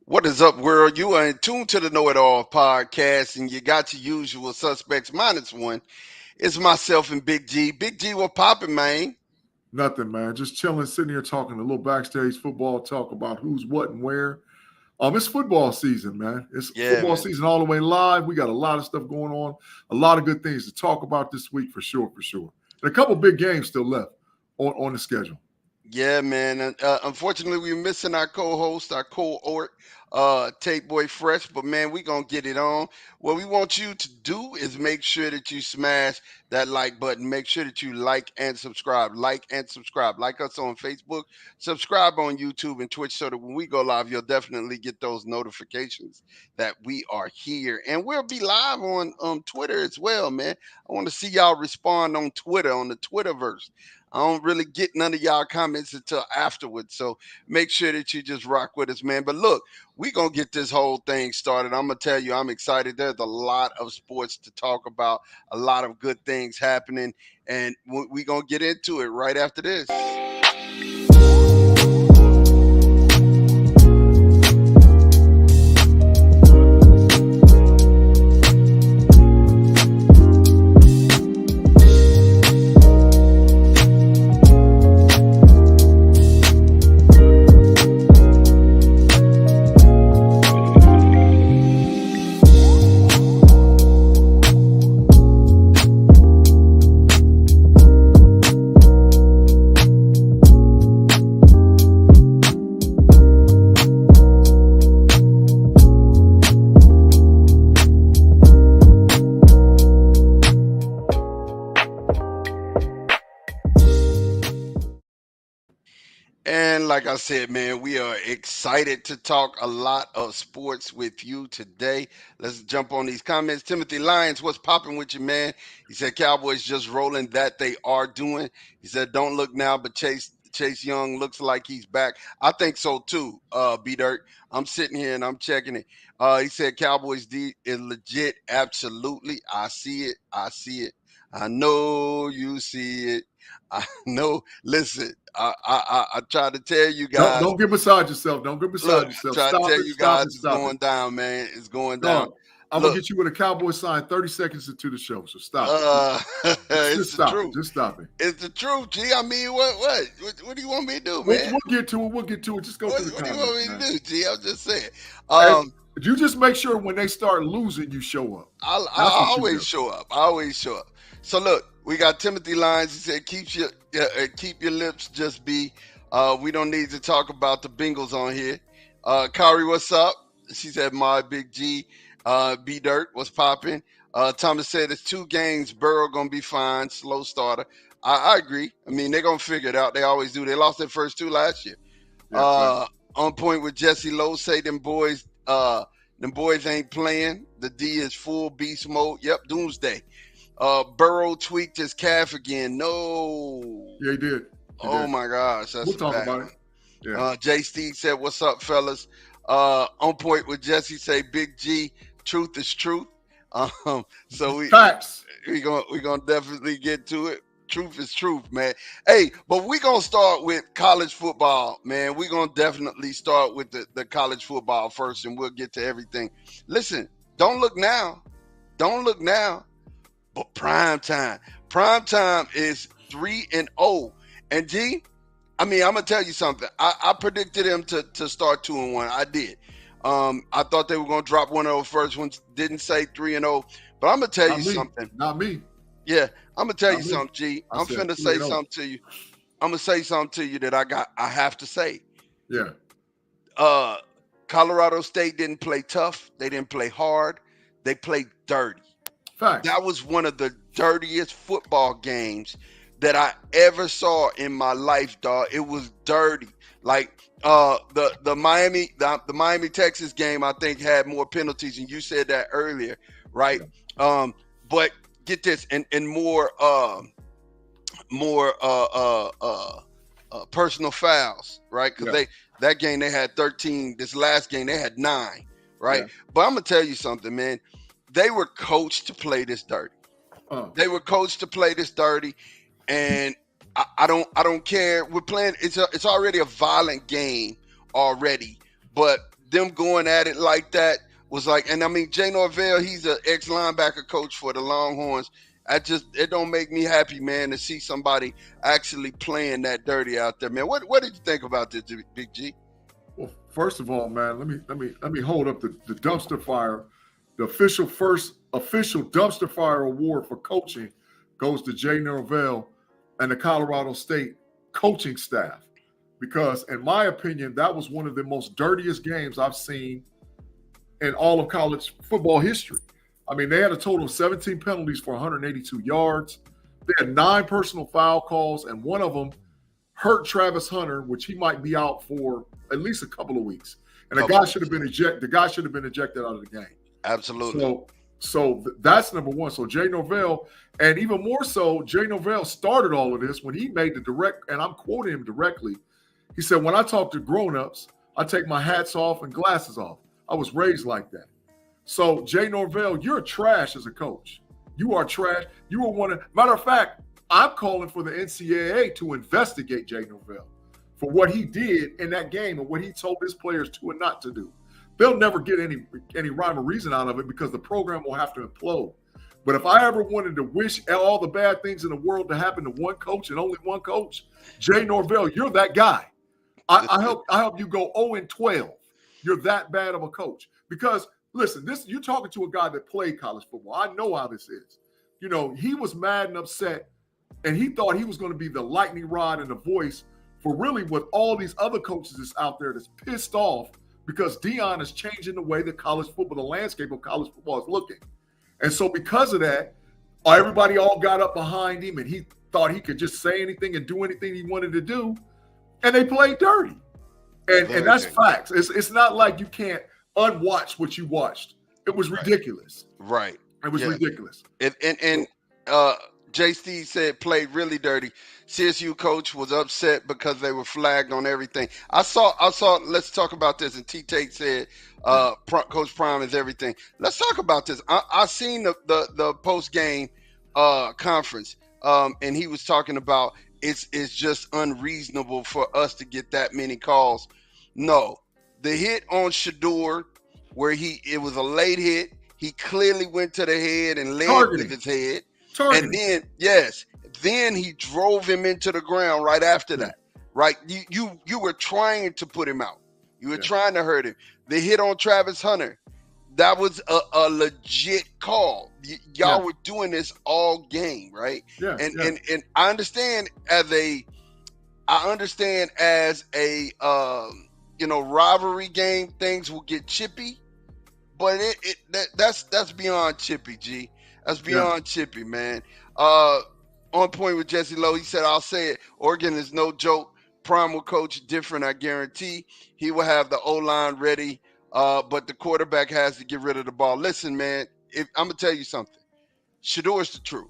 What is up, world? You are in tune to the KnoItAllZ podcast, and you got your usual suspects minus one. It's myself and Big G. Big G, what popping, man? Nothing, man. Just chilling, sitting here talking a little backstage football talk about who's what and where. It's football season, man. It's Yeah, football man. season all the way live. We got a lot of stuff going on, a lot of good things to talk about this week for sure, for sure. And a couple big games still left on the schedule. Yeah, man. Unfortunately, we're missing our co-host, our co-ort, Tape Boy Fresh, but man, we gonna get it on. What we want you to do is make sure that you smash that like button. Make sure that you like and subscribe. Like and subscribe. Like us on Facebook. Subscribe on YouTube and Twitch so that when we go live, you'll definitely get those notifications that we are here. And we'll be live on Twitter as well, man. I want to see y'all respond on Twitter, on the Twitterverse. I don't really get none of y'all comments until afterwards. So make sure that you just rock with us, man. But look, we going to get this whole thing started. I'm going to tell you, I'm excited. There's a lot of sports to talk about, a lot of good things happening. And we going to get into it right after this. And like I said, man, we are excited to talk a lot of sports with you today. Let's jump on these comments. Timothy Lyons, what's popping with you, man? He said Cowboys just rolling. That they are doing. He said, don't look now, but Chase Young looks like he's back. I think so too, B Dirt. I'm sitting here and I'm checking it. He said Cowboys D is legit. Absolutely. I see it. I see it. I know you see it. I know. Listen, I try to tell you Don't guys. don't get beside yourself. Don't get beside Look, I yourself. try to Stop tell it. you Stop guys, it. it's Stop going it. down, man. It's going down. Dog, I'm gonna Look, get you with a Cowboy sign 30 seconds into the show. So stop it. uh, Just it's the stop it. truth. Just stop it. It's the truth, G. I mean, what do you want me to do, We'll, man? we'll get to it. We'll get to it. Just go through the What do you want comments, me man. to do, G? I'm just saying. Hey, Um, you just make sure when they start losing, you show up. I That's what you always do. show up. I always show up. So look, we got Timothy Lyons. He said, keep your lips just be. We don't need to talk about the Bengals on here. Kari, what's up? She said, my Big G. B Dirt, what's popping? Thomas said it's 2 games. Burrow gonna be fine. Slow starter. I agree. I mean, they're gonna figure it out. They always do. They lost their first 2 last year. Yeah, facts. On point with Jesse Lowe, say them boys ain't playing. The D is full beast mode. Yep, doomsday. Burrow tweaked his calf again. No. Yeah, he did. Oh my gosh, that's We'll a talk bad about one. it. Yeah. J Steve said, what's up, fellas? On point with Jesse, say Big G, truth is truth. So Facts. we gonna definitely get to it. Truth is truth, man. Hey, but we gonna start with college football, man. We gonna definitely start with the college football first, and we'll get to everything. Listen, don't look now. Don't look now. But prime time. Prime time is 3-0. And G, I mean, I'm gonna tell you something. I predicted them to start 2-1. I did. I thought they were gonna drop one of those first ones. Didn't say 3-0. But I'm gonna tell Not you me. something. Not me. Yeah, I'm gonna tell you Not me. something, G. I I'm said finna say 3-0. something to you. I'm gonna say something to you that I have to say. Yeah. Colorado State didn't play tough. They didn't play hard. They played dirty. Facts. That was one of the dirtiest football games that I ever saw in my life, dog. It was dirty. Like the Miami Texas game, I think had more penalties, and you said that earlier, right? But get this, and more personal fouls, right? Because that game they had 13. This last game they had 9, right? Yeah. But I'm gonna tell you something, man. They were coached to play this dirty. They were coached to play this dirty, and I don't care. We're playing. It's already a violent game already, but them going at it like that was like, and I mean, Jay Norvell, he's an ex linebacker coach for the Longhorns. It don't make me happy, man, to see somebody actually playing that dirty out there, man. What did you think about this, Big G? Well, first of all, man, let me hold up the dumpster fire. The first official dumpster fire award for coaching goes to Jay Norvell and the Colorado State coaching staff. Because in my opinion, that was one of the most dirtiest games I've seen in all of college football history. I mean, they had a total of 17 penalties for 182 yards. They had 9 personal foul calls, and one of them hurt Travis Hunter, which he might be out for at least a couple of weeks. And the guy should have been ejected. The guy should have been ejected out of the game. Absolutely. So that's number one. So Jay Norvell, and even more so, Jay Norvell started all of this when he made the direct, and I'm quoting him directly. He said, "When I talk to grown-ups, I take my hats off and glasses off. I was raised like that." So Jay Norvell, you're trash as a coach. You are trash. You were one of, matter of fact, I'm calling for the NCAA to investigate Jay Norvell for what he did in that game and what he told his players to and not to do. They'll never get any rhyme or reason out of it because the program will have to implode. But if I ever wanted to wish all the bad things in the world to happen to one coach and only one coach, Jay Norvell, you're that guy. I help you go 0-12. You're that bad of a coach. Because listen, you're talking to a guy that played college football. I know how this is. You know, he was mad and upset, and he thought he was going to be the lightning rod and the voice for really what all these other coaches is out there that's pissed off because Deion is changing the way that college football, the landscape of college football is looking. And so because of that, everybody all got up behind him, and he thought he could just say anything and do anything he wanted to do, and they played dirty. And that's facts. It's not like you can't unwatch what you watched. It was ridiculous. Right. It was ridiculous. And J. Steve said played really dirty. CSU coach was upset because they were flagged on everything. I saw. Let's talk about this. And T. Tate said, Coach Prime is everything. Let's talk about this. I seen the post game conference, and he was talking about it's just unreasonable for us to get that many calls. No, the hit on Shador, where it was a late hit. He clearly went to the head and led with his head. And then he drove him into the ground right after that. Right? You were trying to put him out. You were trying to hurt him. The hit on Travis Hunter, that was a legit call. Y'all were doing this all game, right? And I understand as a rivalry game, things will get chippy. But that's beyond chippy, G. That's beyond chippy, man. On point with Jesse Lowe, he said, "I'll say it. Oregon is no joke. Prime will coach different, I guarantee. He will have the O-line ready, but the quarterback has to get rid of the ball." Listen, man, I'm gonna tell you something. Shador's the truth,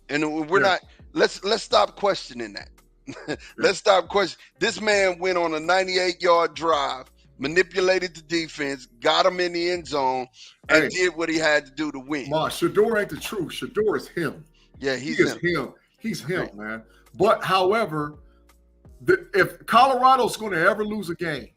and we're not. Let's stop questioning that. Let's stop questioning. This man went on a 98-yard drive. Manipulated the defense, got him in the end zone, and did what he had to do to win. Shador ain't the truth. Shador is him. Yeah, he's him. He's him, man. But however, if Colorado's going to ever lose a game,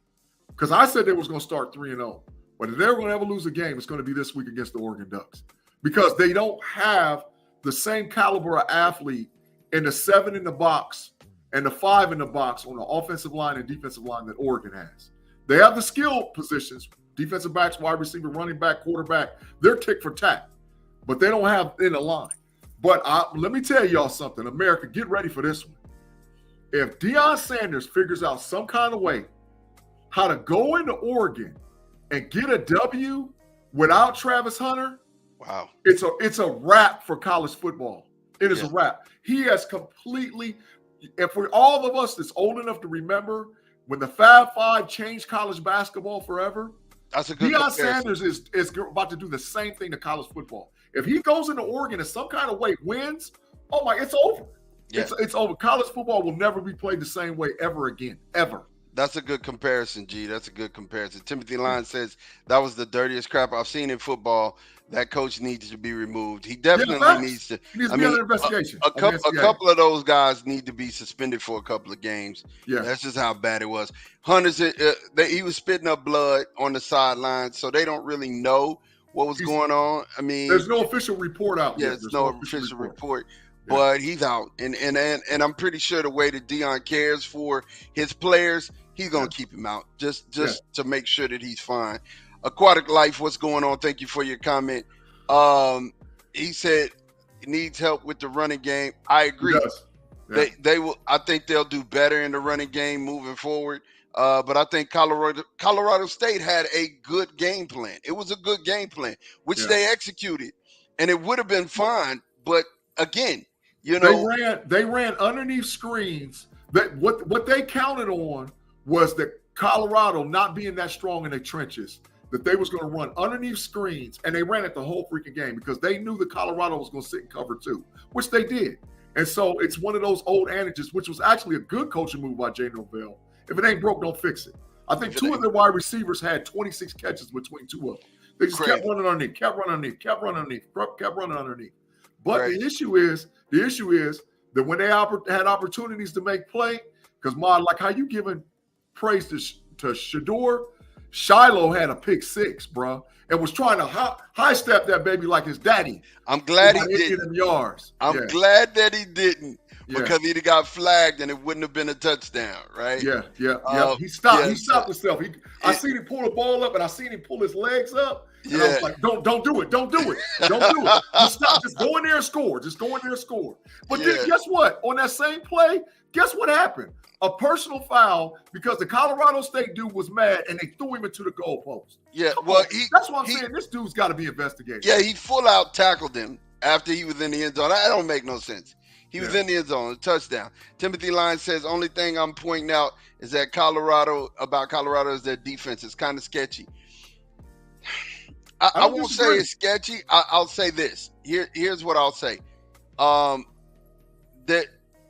because I said they was going to start 3-0, but if they're going to ever lose a game, it's going to be this week against the Oregon Ducks, because they don't have the same caliber of athlete in the 7 in the box and the 5 in the box on the offensive line and defensive line that Oregon has. They have the skill positions, defensive backs, wide receiver, running back, quarterback. They're tick for tack, but they don't have in the line. But let me tell y'all something. America, get ready for this one. If Deion Sanders figures out some kind of way how to go into Oregon and get a W without Travis Hunter, wow, it's a wrap for college football. It is a wrap. He has completely, and for all of us that's old enough to remember when the Fab Five changed college basketball forever, that's a good Deion Sanders is about to do the same thing to college football. If he goes into Oregon in some kind of way, wins, it's over. Yeah. It's over. College football will never be played the same way ever again, ever. That's a good comparison, G. That's a good comparison. Timothy Line says that was the dirtiest crap I've seen in football. That coach needs to be removed. He Yeah, definitely facts. needs to. He needs I to be mean, under investigation a of the couple, a NCAA. couple of those guys need to be suspended for a couple of games. Yeah. That's just how bad it was. Hunter's, he was spitting up blood on the sideline, so they don't really know what was He's going on. I mean, There's no official report out yeah, yet. it's There's no no official official report. report, Yeah. but he's out, and I'm pretty sure the way that Dion cares for his players, he's gonna Yeah. keep him out just Yeah. to make sure that he's fine. Aquatic Life, what's going on? Thank you for your comment. He said he needs help with the running game. I He agree. does. Yeah. They will. I think they'll do better in the running game moving forward. But I think Colorado State had a good game plan. It was a good game plan, which Yeah. they executed, and it would have been fine. But again, They ran underneath screens. That what they counted on was that Colorado not being that strong in the trenches, that they was going to run underneath screens, and they ran it the whole freaking game because they knew that Colorado was going to sit and cover too, which they did. And so it's one of those old adages, which was actually a good coaching move by Jay Norvell. If it ain't broke, don't fix it. I think two of their wide receivers had 26 catches between two of them. They just kept running underneath, kept running underneath. But the issue is that when they had opportunities to make play, because like how you giving praise to Shador, Shiloh had a pick six, bro, and was trying to high step that baby like his daddy. I'm glad he didn't. Them yards. I'm glad that he didn't. Yeah. Because he'd have got flagged and it wouldn't have been a touchdown, right? Yeah. He stopped. He stopped himself. I seen him pull the ball up, and I seen him pull his legs up. And I was like, don't do it. Don't do it. Just stop. Just go in there and score. But then guess what? On that same play, guess what happened? A personal foul because the Colorado State dude was mad and they threw him into the goalpost. Yeah, that's why I'm saying this dude's got to be investigated. Yeah, he full out tackled him after he was in the end zone. That don't make no sense. He was in the end zone, a touchdown. Timothy Line says, only thing I'm pointing out is that Colorado is their defense. It's kind of sketchy. I won't say it's sketchy. I'll say this. Here's what I'll say. That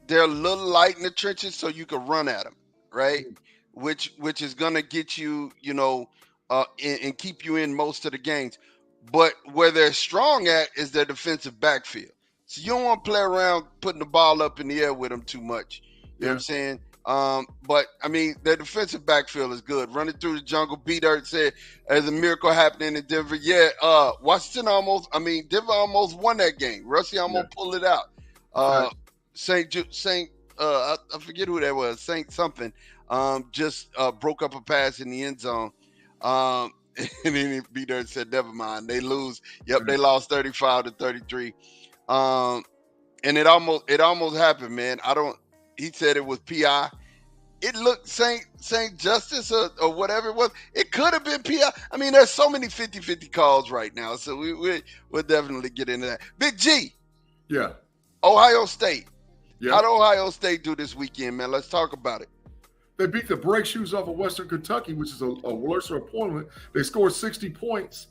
they're a little light in the trenches, so you can run at them, right? Mm-hmm. Which is gonna get you, and keep you in most of the games. But where they're strong at is their defensive backfield. So you don't want to play around putting the ball up in the air with them too much. You know what I'm saying? But I mean, their defensive backfield is good. Running through the jungle. B-Dirt said, there's a miracle happening in Denver. Yeah, Denver almost won that game. Rusty almost pulled it out. I forget who that was. Saint something. Just broke up a pass in the end zone. And then B-Dirt said, never mind. They lose. Yep, they lost 35-33. And it almost happened, man. He said it was PI. It looked Saint Justice or whatever it was. It could have been PI. I mean, there's so many 50-50 calls right now. So we'll definitely get into that. Big G. Yeah. Ohio State. Yeah. How did Ohio State do this weekend, man? Let's talk about it. They beat the brake shoes off of Western Kentucky, which is a lesser opponent. They scored 60 points.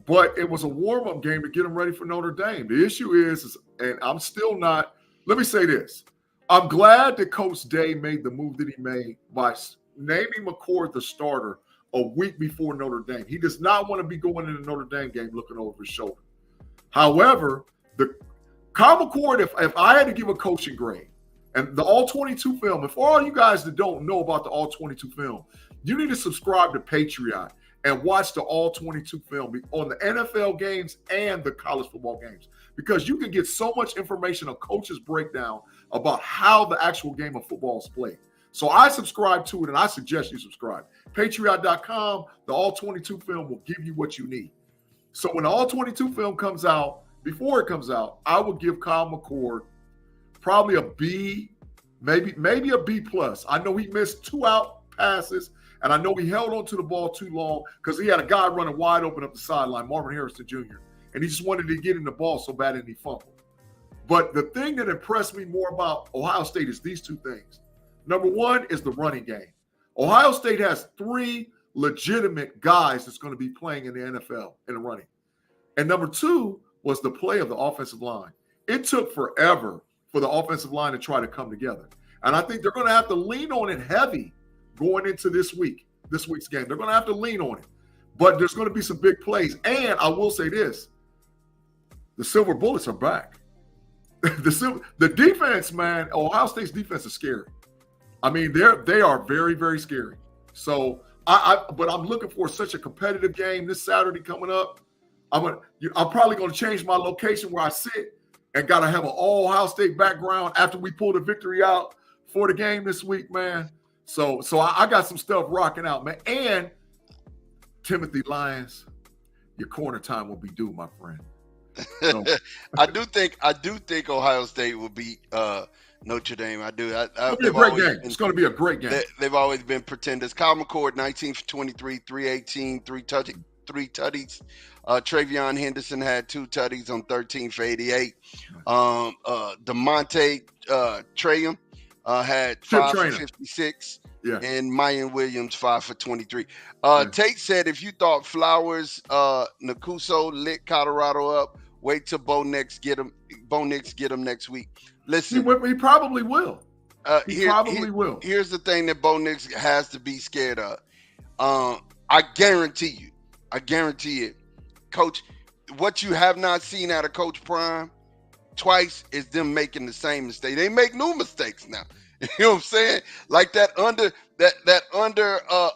But it was a warm-up game to get them ready for Notre Dame. The issue is, and I'm still not – let me say this. I'm glad that Coach Day made the move that he made by naming McCord the starter a week before Notre Dame. He does not want to be going into the Notre Dame game looking over his shoulder. However, Kyle McCord, if I had to give a coaching grade, and the All-22 film, and for all you guys that don't know about the All-22 film, you need to subscribe to Patreon and watch the All-22 film on the NFL games and the college football games, because you can get so much information, a coach's breakdown about how the actual game of football is played. So I subscribe to it, and I suggest you subscribe. Patreon.com, the All-22 film will give you what you need. So when the All-22 film comes out, before it comes out, I would give Kyle McCord probably a B, maybe a B+. I know he missed 2 out passes, and I know he held on to the ball too long because he had a guy running wide open up the sideline, Marvin Harrison Jr., and he just wanted to get him the ball so bad and he fumbled. But the thing that impressed me more about Ohio State is these two things. Number one is the running game. Ohio State has 3 legitimate guys that's going to be playing in the NFL in the running. And number 2 was the play of the offensive line. It took forever for the offensive line to try to come together. And I think they're going to have to lean on it heavy going into this week's game. They're going to have to lean on it. But there's going to be some big plays. And I will say this, the Silver Bullets are back. The defense, man, Ohio State's defense is scary. I mean, they are very, very scary. So but I'm looking for such a competitive game this Saturday coming up. I'm probably going to change my location where I sit and got to have an all Ohio State background after we pull the victory out for the game this week, man. So I got some stuff rocking out, man. And Timothy Lyons, your corner time will be due, my friend. So. I do think Ohio State will beat Notre Dame. I do. It'll be a great game. It's going to be a great game. They've always been pretenders. Kyle McCord, 19 for 23, 318, three tutties. Travion Henderson had 2 tutties on 13 for 88. DeMonte Traham had 5 for 56. Yeah. And Mayan Williams 5 for 23. Tate said if you thought Flowers, Nakuso lit Colorado up, wait till Bo Nix get him next week. Listen, he probably will. He probably will. Here's the thing that Bo Nix has to be scared of. I guarantee it, Coach. What you have not seen out of Coach Prime twice is them making the same mistake. They make new mistakes now. You know what I'm saying? Like that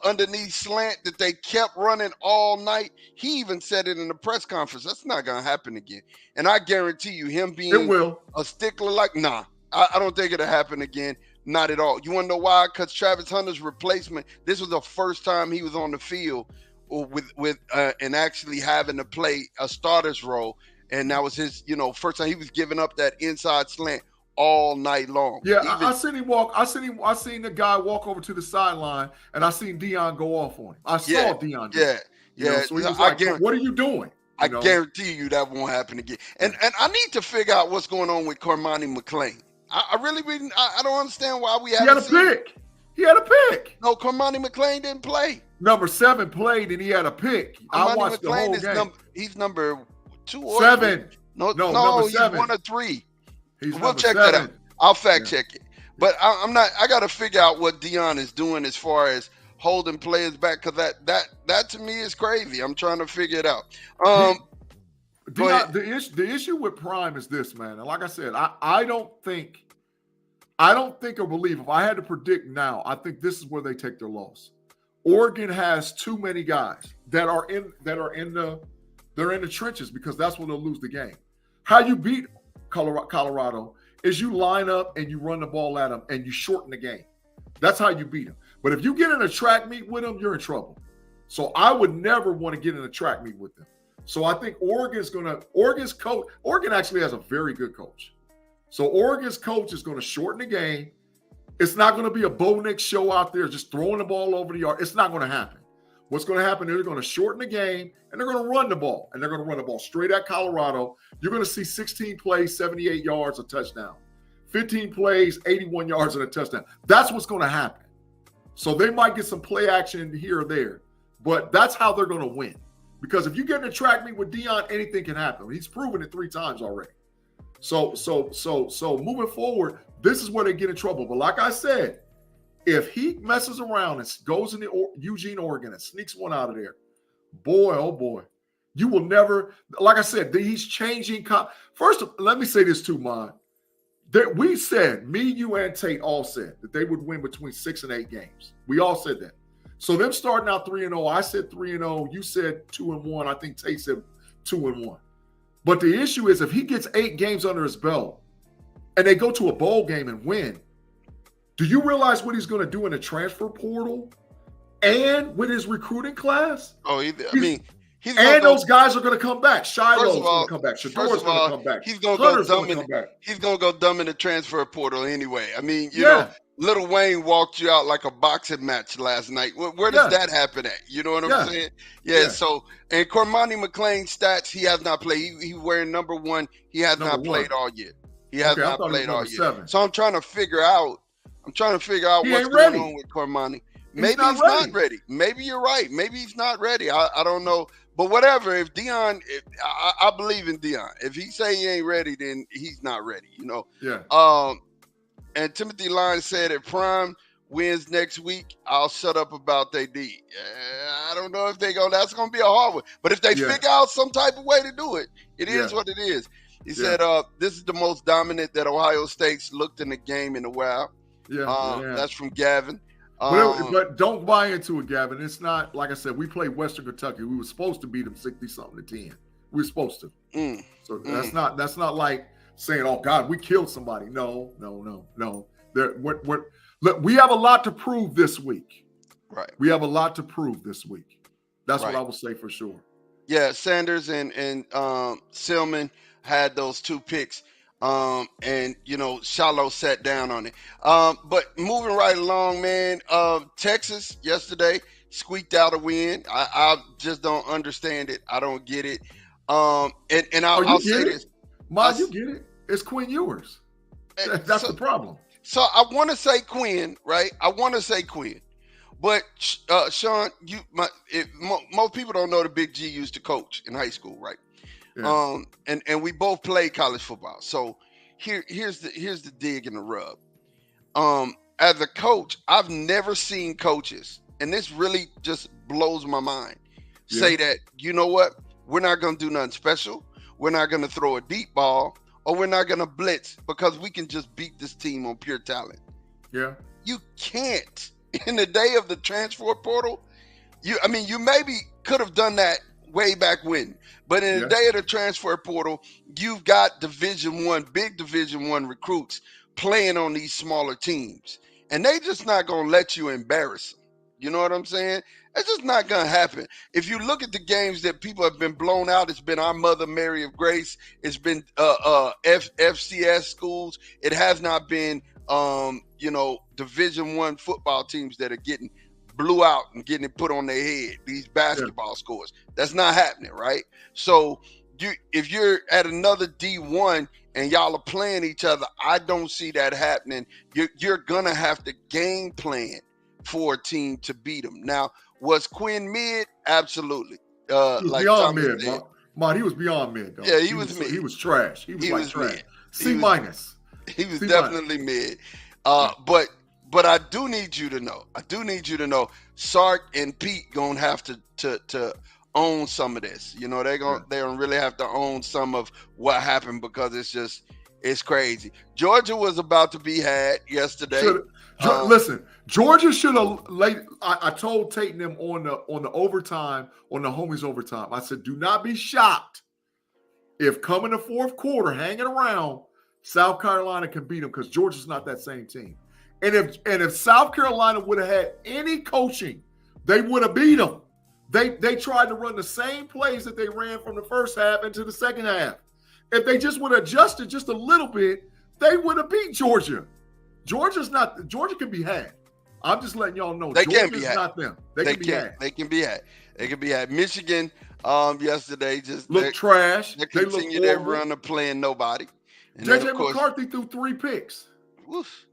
underneath slant that they kept running all night. He even said it in the press conference. That's not gonna happen again. And I guarantee you, him being a stickler like, I don't think it'll happen again. Not at all. You want to know why? Because Travis Hunter's replacement. This was the first time he was on the field with and actually having to play a starter's role. And that was his, first time he was giving up that inside slant all night long. Yeah, I seen him walk. I seen the guy walk over to the sideline, and I seen Deion go off on him. I saw Deion. Yeah. So he was like, "What are you doing?" I guarantee you that won't happen again. And I need to figure out what's going on with Cormani McClain. I don't understand why we haven't seen him. He had a pick. No, Cormani McClain didn't play. Number 7 played, and he had a pick. I watched the whole game. He's number 2 or 7. 3. No, no, he's 7. 1 or 3. We'll check 7. that out. I'll fact check it. But I got to figure out what Deion is doing as far as holding players back, because that to me is crazy. I'm trying to figure it out. The issue with Prime is this, man. And like I said, I don't think or believe, if I had to predict now, I think this is where they take their loss. Oregon has too many guys that are in the trenches, because that's when they'll lose the game. How you beat Colorado is you line up and you run the ball at them and you shorten the game. That's how you beat them. But if you get in a track meet with them, you're in trouble. So I would never want to get in a track meet with them. So I think Oregon's coach. Oregon actually has a very good coach. So Oregon's coach is going to shorten the game. It's not going to be a Bo Nix show out there just throwing the ball over the yard. It's not going to happen. What's going to happen is they're going to shorten the game, and they're going to run the ball. And they're going to run the ball straight at Colorado. You're going to see 16 plays, 78 yards, a touchdown. 15 plays, 81 yards, and a touchdown. That's what's going to happen. So they might get some play action here or there, but that's how they're going to win. Because if you get in a track meet with Deion, anything can happen. He's proven it 3 times already. So moving forward, this is where they get in trouble. But like I said, if he messes around and goes into Eugene, Oregon, and sneaks one out of there, boy, oh boy, you will never. Like I said, he's changing. First, let me say this too, man. We said, me, you, and Tate all said that they would win between 6 and 8 games. We all said that. So them starting out 3-0, I said 3-0. You said 2-1. I think Tate said 2-1. But the issue is, if he gets 8 games under his belt and they go to a bowl game and win, do you realize what he's going to do in the transfer portal and with his recruiting class? Those guys are going to come back. Shiloh's going to come back. Shador's going to come back. He's going to go dumb in the transfer portal anyway. I mean, you know, Lil Wayne walked you out like a boxing match last night. Where does that happen at? You know what I'm saying? Yeah. So, and Cormani McClain's stats, he has not played. He wearing number 1. He has not played all year. He has not played all year. 7. So I'm trying to figure out what's going on with Cormani. Maybe he's not ready. Maybe you're right. Maybe he's not ready. I don't know. But whatever, if Deion, I believe in Deion. If he say he ain't ready, then he's not ready, you know? Yeah. And Timothy Lyons said at Prime wins next week, I'll shut up about they D. I don't know if they go. That's gonna be a hard one. But if they Yeah. figure out some type of way to do it, it Yeah. is what it is. He Yeah. said, "This is the most dominant that Ohio State's looked in the game in a while." Yeah. Yeah. That's from Gavin. But don't buy into it, Gavin. It's not like I said. We played Western Kentucky. We were supposed to beat them 60-something to 10. We were supposed to. So that's not like saying, "Oh God, we killed somebody." No. Look, we have a lot to prove this week. Right. We have a lot to prove this week. That's Right. what I will say for sure. Yeah, Sanders and Silman had those 2 picks. And Shallow sat down on it. But moving right along, man. Texas yesterday squeaked out a win. I just don't understand it. I don't get it. And I'll say this. You get it. It's Quinn Ewers. That's the problem. So I want to say Quinn, right? I want to say Quinn. But Sean, most people don't know the Big G used to coach in high school, right? Yeah. And we both played college football. So here's the dig and the rub. As a coach, I've never seen coaches, and this really just blows my mind, say that, you know what, we're not gonna do nothing special, we're not gonna throw a deep ball, or we're not gonna blitz because we can just beat this team on pure talent. Yeah. You can't. In the day of the transfer portal, you maybe could have done that way back when, but in the day of the transfer portal, you've got big Division I recruits playing on these smaller teams, and they just not gonna let you embarrass them. You know what I'm saying? It's just not gonna happen. If you look at the games that people have been blown out, it's been our Mother Mary of Grace. It's been FCS schools. It has not been Division I football teams that are getting blew out and getting it put on their head. These basketball scores. That's not happening, right? So if you're at another D1 and y'all are playing each other, I don't see that happening. You're gonna have to game plan for a team to beat them. Now, was Quinn mid? Absolutely. He was beyond mid, man. He was beyond mid, though. Yeah, he was mid. He was trash. He was trash. Mid. C minus. He was definitely mid. But I do need you to know. Sark and Pete gonna have to own some of this. They're gonna really have to own some of what happened, because it's crazy. Georgia was about to be had yesterday. Listen, Georgia should have laid. I told Tate and them on the overtime, on the homies overtime. I said, do not be shocked if coming the fourth quarter, hanging around, South Carolina can beat them, because Georgia's not that same team. And if South Carolina would have had any coaching, they would have beat them. They tried to run the same plays that they ran from the first half into the second half. If they just would have adjusted just a little bit, they would have beat Georgia. Georgia can be had. I'm just letting y'all know. Georgia's not them. They can be had. They can be had. Michigan yesterday just look trash. They continue their run of playing nobody. And JJ McCarthy threw 3 picks. Woof.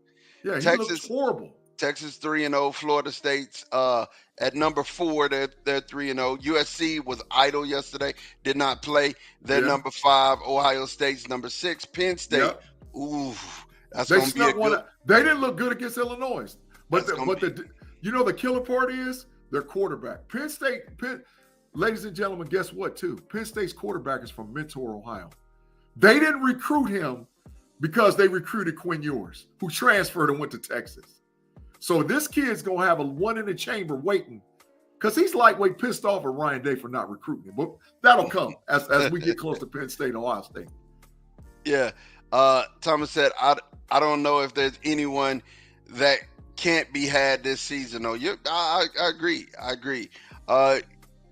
Yeah, he looks horrible. Texas 3-0. Florida State's at number 4. They're 3-0. USC was idle yesterday. Did not play. They're number 5. Ohio State's number 6. Penn State. Yep. Ooh, that's going to be a good. They didn't look good against Illinois. But the killer part is their quarterback. Penn State. Ladies and gentlemen, guess what? Too. Penn State's quarterback is from Mentor, Ohio. They didn't recruit him because they recruited Quinn Ewers, who transferred and went to Texas. So this kid's going to have a one in the chamber waiting, because he's lightweight pissed off at Ryan Day for not recruiting him. But that'll come as we get close to Penn State and Ohio State. Yeah. Thomas said, I don't know if there's anyone that can't be had this season. No, I agree.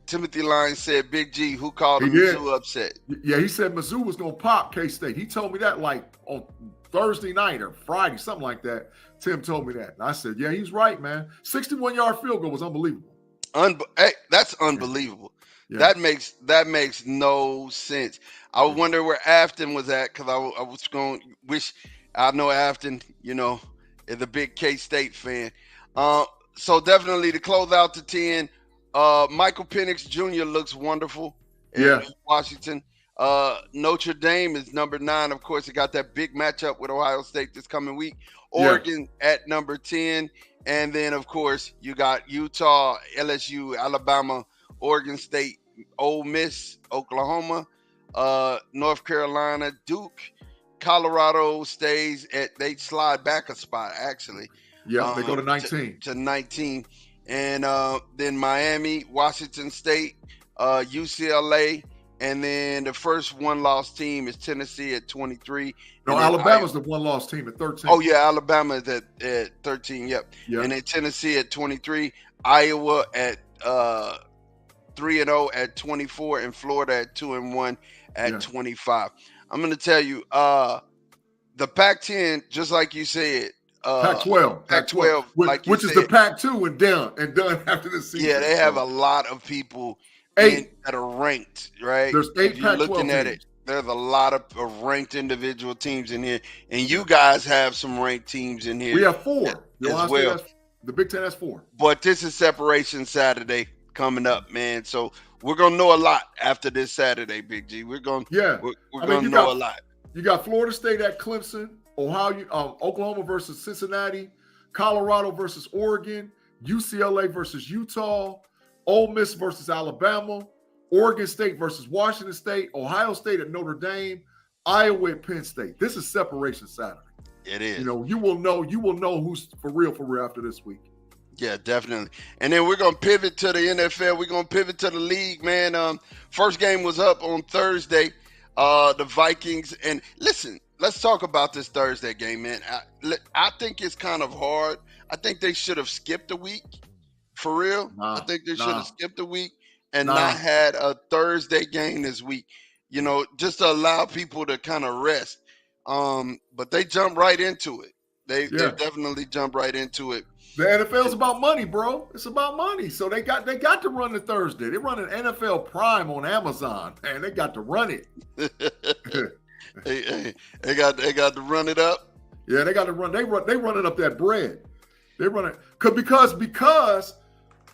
Timothy Lyons said, Big G, who called him Mizzou upset? Yeah, he said Mizzou was going to pop K-State. He told me that like on Thursday night or Friday, something like that. Tim told me that. And I said, yeah, he's right, man. 61-yard field goal was unbelievable. Hey, that's unbelievable. Yeah. That makes no sense. I wonder where Afton was at, because I was going to wish. I know Afton, is a big K-State fan. So definitely to close out the 10, Michael Penix Jr. looks wonderful in Washington. Notre Dame is number 9. Of course, it got that big matchup with Ohio State this coming week. Yeah. Oregon at number 10. And then, of course, you got Utah, LSU, Alabama, Oregon State, Ole Miss, Oklahoma, North Carolina, Duke, Colorado stays at, they slide back a spot, actually. Yeah, they go to 19. To 19. And then Miami, Washington State, UCLA, and then the first one-loss team is Tennessee at 23. No, Alabama's the one-loss team at 13. Oh, yeah, Alabama is at 13, yep. And then Tennessee at 23, Iowa at 3-0 at 24, and Florida at 2-1 at 25. I'm going to tell you, the Pac-10, just like you said, Pac-12, which is the Pac-2 and done after the season. Yeah, they have a lot of people that are ranked, right? There's 8 Pac-12 looking at teams. it, there's a lot of ranked individual teams in here, and you guys have some ranked teams in here. We have 4 as well. The Big Ten has 4. But this is Separation Saturday coming up, man. So we're gonna know a lot after this Saturday, Big G. We're gonna know a lot. You got Florida State at Clemson, Oklahoma versus Cincinnati, Colorado versus Oregon, UCLA versus Utah, Ole Miss versus Alabama, Oregon State versus Washington State, Ohio State at Notre Dame, Iowa at Penn State. This is Separation Saturday. It is. You will know who's for real after this week. Yeah, definitely. And then we're gonna pivot to the NFL. We're gonna pivot to the league, man. First game was up on Thursday. The Vikings, and listen, let's talk about this Thursday game, man. I think it's kind of hard. I think they should have skipped a week. For real. I think they should have skipped a week and not had a Thursday game this week, just to allow people to kind of rest. But they jumped right into it. They definitely jumped right into it. The NFL is about money, bro. It's about money. So they got to run the Thursday. They run an NFL Prime on Amazon, man. They got to run it. They got to run it up. Yeah, they got to run. They running up that bread. They run it because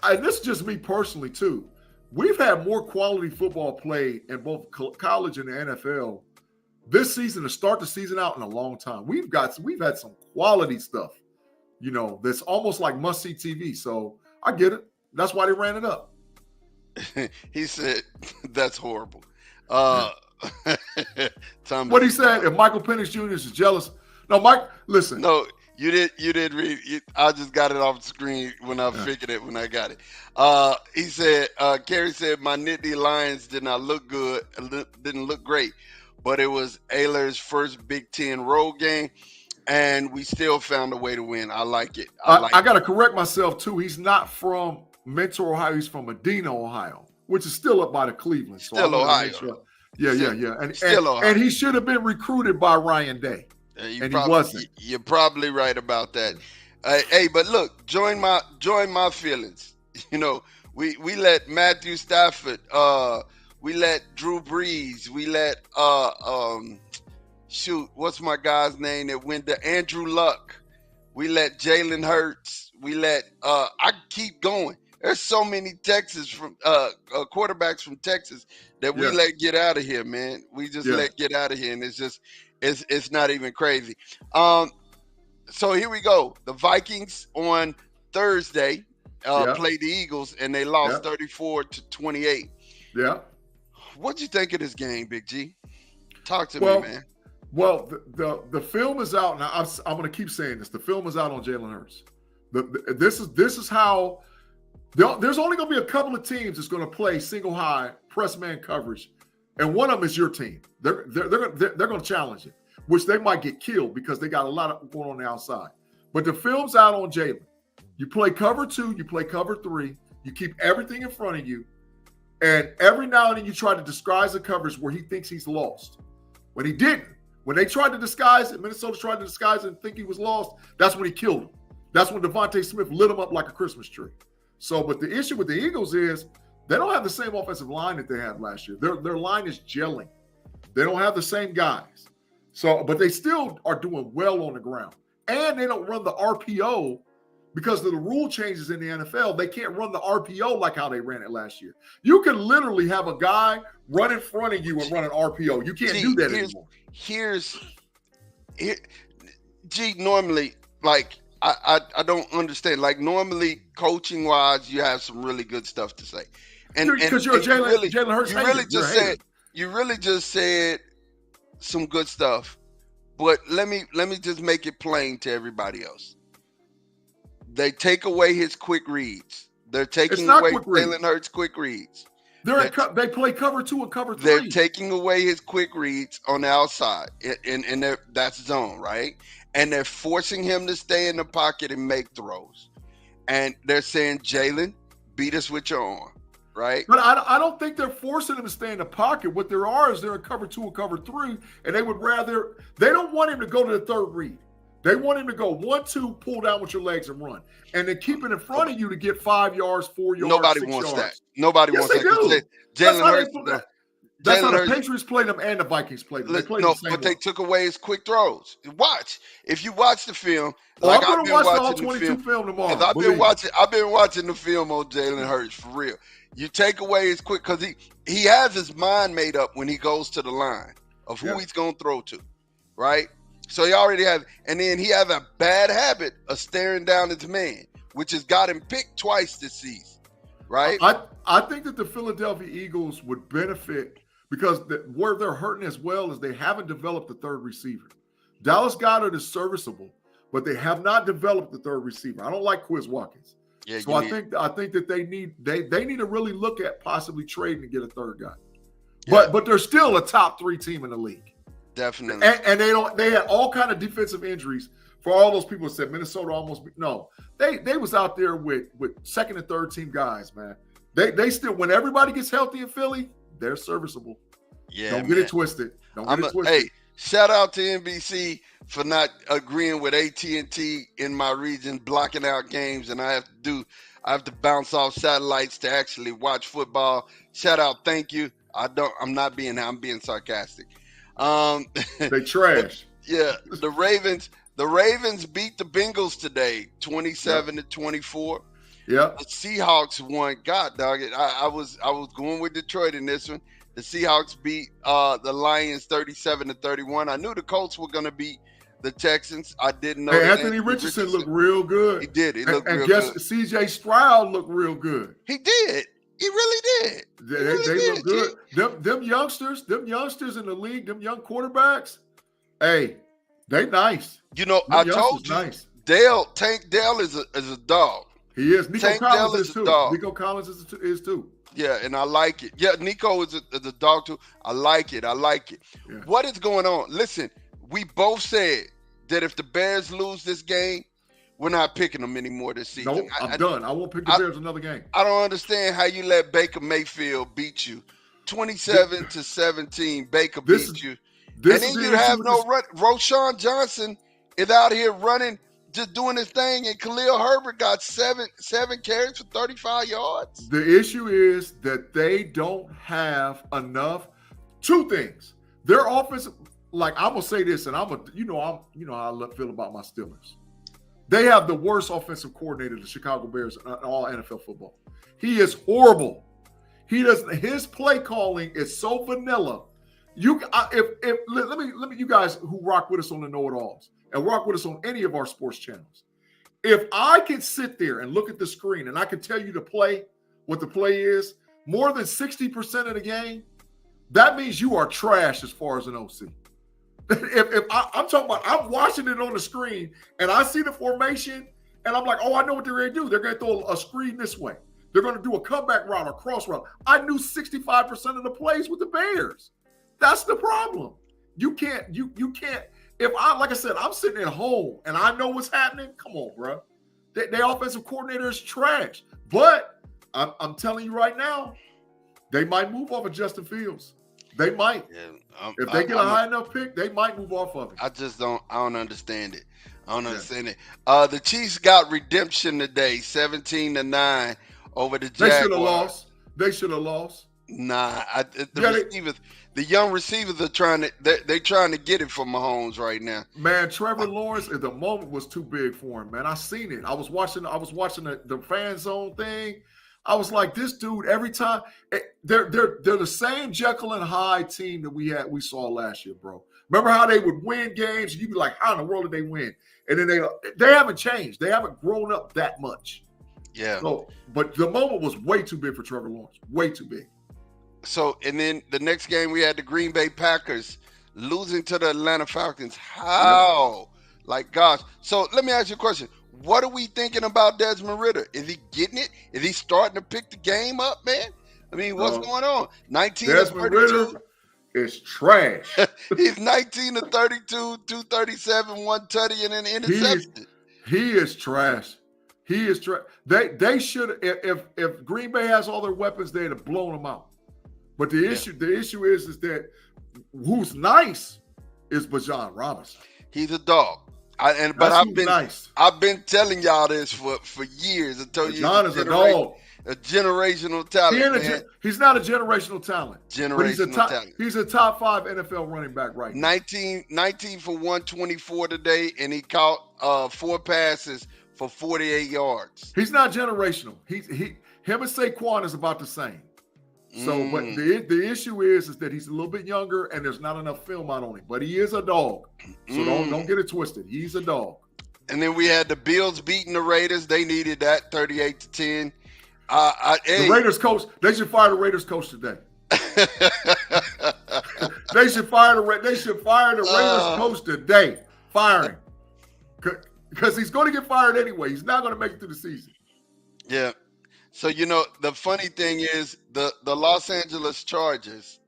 and this is just me personally too. We've had more quality football played in both college and the NFL this season to start the season out in a long time. We've had some quality stuff, that's almost like must-see TV. So I get it. That's why they ran it up. He said, "That's horrible." What he said? If Michael Penix Jr. is jealous, no, Mike. Listen, no. You did read. I just got it off the screen when I figured it when I got it. He said, Kerry said, my Nittany Lions did not look good, didn't look great, but it was Ayler's first Big Ten road game, and we still found a way to win. I like it. I got to correct myself too. He's not from Mentor, Ohio. He's from Medina, Ohio, which is still up by the Cleveland. So still Ohio. Yeah. And he should have been recruited by Ryan Day. He wasn't. You're probably right about that. Hey, but look, join my feelings. We let Matthew Stafford, we let Drew Brees, we let what's my guy's name that went to Andrew Luck. We let Jalen Hurts. We let I keep going. There's so many quarterbacks from Texas that we let get out of here, man. We just let get out of here, and it's not even crazy. So here we go. The Vikings on Thursday played the Eagles, and they lost 34-28. Yeah. What'd you think of this game, Big G? Talk to me, man. Well, the film is out, and I'm going to keep saying this. The film is out on Jalen Hurts. This is how there's only going to be a couple of teams that's going to play single high press man coverage, and one of them is your team. They're going to challenge it, which they might get killed because they got a lot of going on the outside. But the film's out on Jalen. You play cover 2, you play cover 3, you keep everything in front of you, and every now and then you try to disguise the coverage where he thinks he's lost. When he didn't, when they tried to disguise it, Minnesota tried to disguise it and think he was lost, that's when he killed him. That's when Devontae Smith lit him up like a Christmas tree. So, but the issue with the Eagles is they don't have the same offensive line that they had last year. Their line is gelling. They don't have the same guys. So, but they still are doing well on the ground. And they don't run the RPO because of the rule changes in the NFL. They can't run the RPO like how they ran it last year. You can literally have a guy run in front of you and run an RPO. You can't do that anymore. Normally, like, I don't understand. Like, normally, coaching wise, you have some really good stuff to say, because you're a Jalen Hurts hater. You really just said some good stuff. But let me just make it plain to everybody else. They take away his quick reads. They're taking away Jalen Hurts' quick reads. They play cover 2 and cover 3. They're taking away his quick reads on the outside, and that's zone, right? And they're forcing him to stay in the pocket and make throws. And they're saying, Jalen, beat us with your arm, right? But I don't think they're forcing him to stay in the pocket. What there are is they're in cover 2 and cover 3, and they don't want him to go to the third read. They want him to go 1-2, pull down with your legs and run. And then keep it in front of you to get 5 yards, 4 yards, Nobody 6 wants yards. that. Nobody wants that. Jalen Hurts. That's how the Patriots played them and the Vikings played them. They played the same but they took away his quick throws. If you watch the film, I'm going to watch the all 22 film tomorrow. I've been watching the film on Jalen Hurts for real. You take away his quick, because he has his mind made up when he goes to the line of who he's going to throw to, right? So he already has, and then he has a bad habit of staring down his man, which has got him picked twice this season, right? I think that the Philadelphia Eagles would benefit because where they're hurting as well is they haven't developed a third receiver. Dallas Goedert is serviceable, but they have not developed the third receiver. I don't like Quiz Watkins. Yeah, so I think that they need to really look at possibly trading to get a third guy. Yeah. But they're still a top 3 team in the league. Definitely. And they had all kind of defensive injuries for all those people that said Minnesota almost they was out there with second and third team guys, man. They still, when everybody gets healthy in Philly, they're serviceable. Yeah. Don't get it twisted. Hey, shout out to NBC for not agreeing with AT&T in my region, blocking out games, and I have to bounce off satellites to actually watch football. Shout out, thank you. I'm being sarcastic. They trash. Yeah, the Ravens beat the Bengals today, 27-24. Yeah. The Seahawks won. God dog it. I was going with Detroit in this one. The Seahawks beat the Lions 37-31. I knew the Colts were going to beat the Texans. I didn't know. Anthony Richardson looked real good. He did. He looked real good. And good. C.J. Stroud looked real good. He did. He really did. They look good. Them youngsters in the league, them young quarterbacks, hey, they nice. I told you, nice. Tank Dell is a dog. He is. Nico Collins is too. Nico Collins is too. Yeah, and I like it. Yeah, Nico is a dog too. I like it. Yeah. What is going on? Listen, we both said that if the Bears lose this game, we're not picking them anymore this season. No, I'm done. I won't pick the Bears another game. I don't understand how you let Baker Mayfield beat you. 27-17, Baker beat you. And then you have no run. Roshan Johnson is out here running, just doing his thing, and Khalil Herbert got seven carries for 35 yards. The issue is that they don't have enough. 2 things. Their offensive, like I'm gonna say this, and how I feel about my Steelers. They have the worst offensive coordinator, the Chicago Bears, in all NFL football. He is horrible. His play calling is so vanilla. You guys who rock with us on the KnoItAllZ and rock with us on any of our sports channels. If I can sit there and look at the screen and I can tell you what the play is, more than 60% of the game, that means you are trash as far as an OC. If I'm talking about, I'm watching it on the screen and I see the formation and I'm like, oh, I know what they're going to do. They're going to throw a screen this way. They're going to do a comeback route or cross route. I knew 65% of the plays with the Bears. That's the problem. You can't. Like I said, I'm sitting at home and I know what's happening. Come on, bro. Their offensive coordinator is trash. But I'm telling you right now, they might move off of Justin Fields. They might. Yeah, if they get a high enough pick, they might move off of it. I don't understand it. The Chiefs got redemption today, 17-9 over the Jaguars. They should have lost. Nah, the Yeah, receivers, the young receivers are trying to they trying to get it from Mahomes right now. man, Trevor Lawrence at the moment was too big for him, man. I seen it. I was watching the fan zone thing. I was like, this dude, every time they're the same Jekyll and Hyde team that we saw last year, bro. Remember how they would win games? You'd be like, how in the world did they win? And then they haven't changed. They haven't grown up that much. Yeah. So, but the moment was way too big for Trevor Lawrence. Way too big. So and then the next game we had the Green Bay Packers losing to the Atlanta Falcons. Yep. How? Like gosh. So let me ask you a question. What are we thinking about Desmond Ritter? Is he getting it? Is he starting to pick the game up, man? I mean, what's No, going on? 19 to Desmond Ritter 32. is trash. He's 19 to 32, 237, one tutty, and an He interception. he is trash. He is trash. They should if Green Bay has all their weapons, they'd have blown them out. But the Yeah. issue is that who's nice is Bijan Robinson. He's a dog. But That's who's nice. I've been telling y'all this for years. I told you Bijan is a dog. a generational talent, man. He's not a generational talent. But Generational talent. he's a top 5 NFL running back right now. 19 for 124 today, and he caught 4 passes for 48 yards. He's not generational. Him and Saquon is about the same. So, but the issue is that he's a little bit younger and there's not enough film out on him. But he is a dog. So don't get it twisted. He's a dog. And then we had the Bills beating the Raiders. They needed that 38 to 10. The Raiders coach, they should fire the Raiders coach today. They should fire the Raiders coach today. Fire him. Because he's going to get fired anyway. He's not going to make it through the season. Yeah. So, the funny thing is the Los Angeles Chargers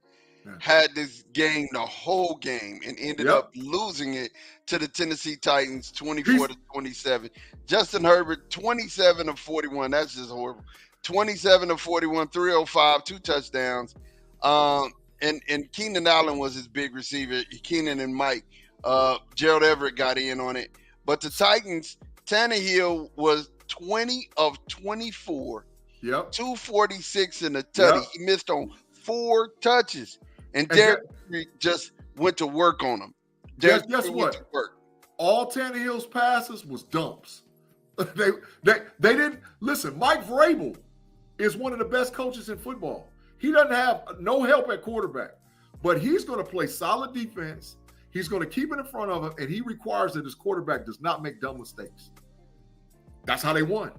had this game the whole game and ended up losing it to the Tennessee Titans 24 to 27. Justin Herbert, 27 of 41. That's just horrible. 27 of 41, 305, 2 touchdowns. And Keenan Allen was his big receiver. Keenan and Mike. Gerald Everett got in on it. But the Titans, Tannehill was 20 of 24. Yep. 246 in the tutty. Yep. He missed on 4 touches. And Derrick just went to work on him. Guess what? All Tannehill's passes was dumps. They didn't listen. Mike Vrabel is one of the best coaches in football. He doesn't have no help at quarterback, but he's going to play solid defense. He's going to keep it in front of him, and he requires that his quarterback does not make dumb mistakes. That's how they won.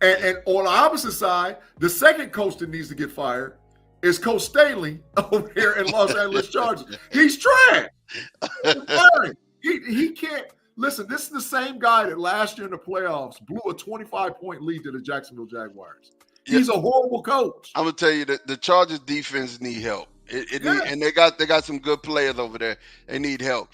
And on the opposite side, the second coach that needs to get fired is Coach Staley over here in Los Angeles Chargers. He's trash. He can't. Listen, this is the same guy that last year in the playoffs blew a 25-point lead to the Jacksonville Jaguars. He's a horrible coach. I'm gonna tell you that the Chargers defense need help. And they got some good players over there. They need help.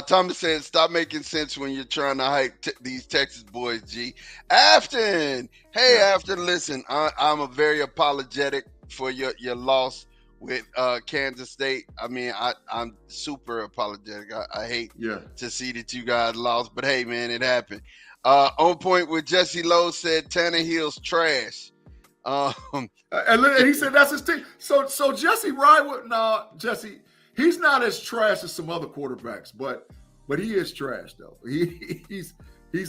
Thomas says, stop making sense when you're trying to hype these Texas boys, G. Afton. Hey, Afton, listen, I'm a very apologetic for your loss with Kansas State. I mean, I'm super apologetic. I hate to see that you guys lost, but hey, man, it happened. On point with Jesse Lowe said Tannehill's trash. And he said that's his team. So Jesse Jesse, he's not as trash as some other quarterbacks, but he is trash though. He's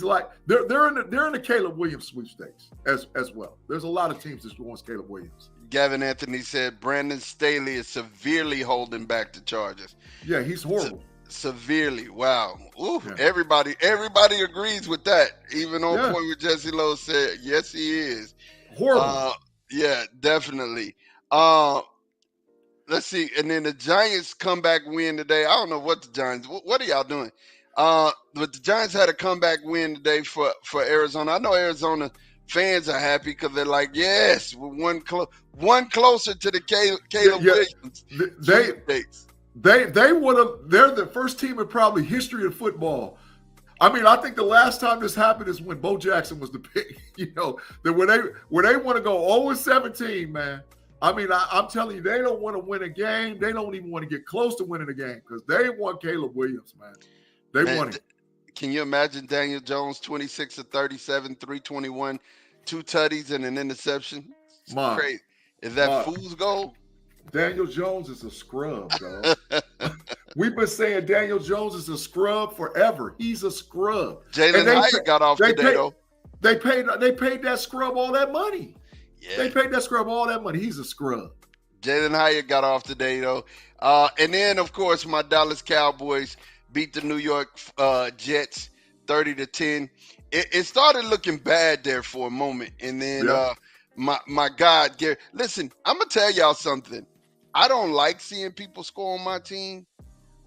like they're in the Caleb Williams sweepstakes as well. There's a lot of teams that wants Caleb Williams. Gavin Anthony said Brandon Staley is severely holding back the Chargers. Yeah, he's horrible. Severely. Wow. Ooh, everybody agrees with that. Even on point with Jesse Lowe said, yes, he is. Horrible. Yeah, definitely. Let's see. And then the Giants comeback win today. I don't know what the Giants. What are y'all doing? But the Giants had a comeback win today for Arizona. I know Arizona fans are happy because they're like, yes, we're one closer to the Caleb Williams. They would have. They're the first team in probably history of football. I mean, I think the last time this happened is when Bo Jackson was the pick. That when they want to go 0-17, man. I mean, I'm telling you, they don't want to win a game. They don't even want to get close to winning a game because they want Caleb Williams, man. They want him. Can you imagine Daniel Jones, 26 of 37, 321, 2 tutties and an interception? It's crazy. Is that fool's gold? Daniel Jones is a scrub, dog. We've been saying Daniel Jones is a scrub forever. He's a scrub. And Jalen Hyatt got off they today paid though. they paid that scrub all that money. They Yeah, paid that scrub all that money. He's a scrub. Jalen Hyatt got off today though. And then of course my Dallas Cowboys beat the New York Jets 30-10. It started looking bad there for a moment, and then Yeah. my God, Gary, listen, I'm gonna tell y'all something. I don't like seeing people score on my team,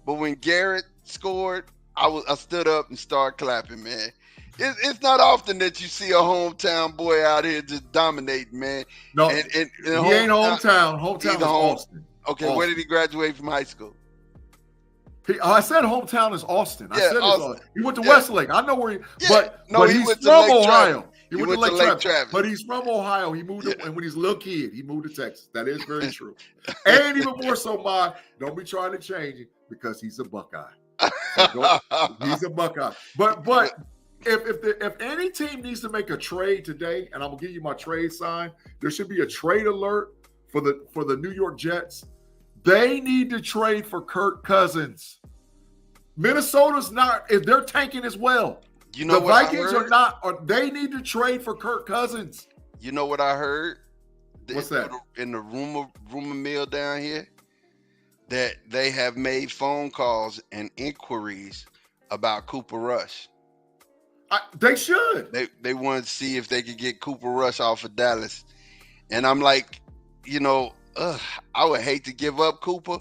but when Garrett scored, I stood up and started clapping, man. It's not often that you see a hometown boy out here just dominating, man. No, And he ain't hometown. Hometown is Austin. Okay, Austin. where did he graduate from high school? I said hometown is Austin. I Yeah, said Austin. he went to Yeah. Westlake. I know where he. Yeah. But No, but he he's went to from Lake Ohio. Travis. He went to Lake Travis. But Travis. he's from Ohio. He moved Yeah. and when he's a little kid, he moved to Texas. That is very true. And even more so, don't be trying to change it because he's a Buckeye. He's a Buckeye. But if any team needs to make a trade today, and I'm gonna give you my trade sign, there should be a trade alert for the New York Jets. They need to trade for Kirk Cousins. Minnesota's not, if they're tanking as well. You know the what Vikings I heard? are not, or they need to trade for Kirk Cousins. You know what I heard? What's that? In the rumor mill down here, that they have made phone calls and inquiries about Cooper Rush. They should. They wanted to see if they could get Cooper Rush off of Dallas. And I'm like, I would hate to give up Cooper,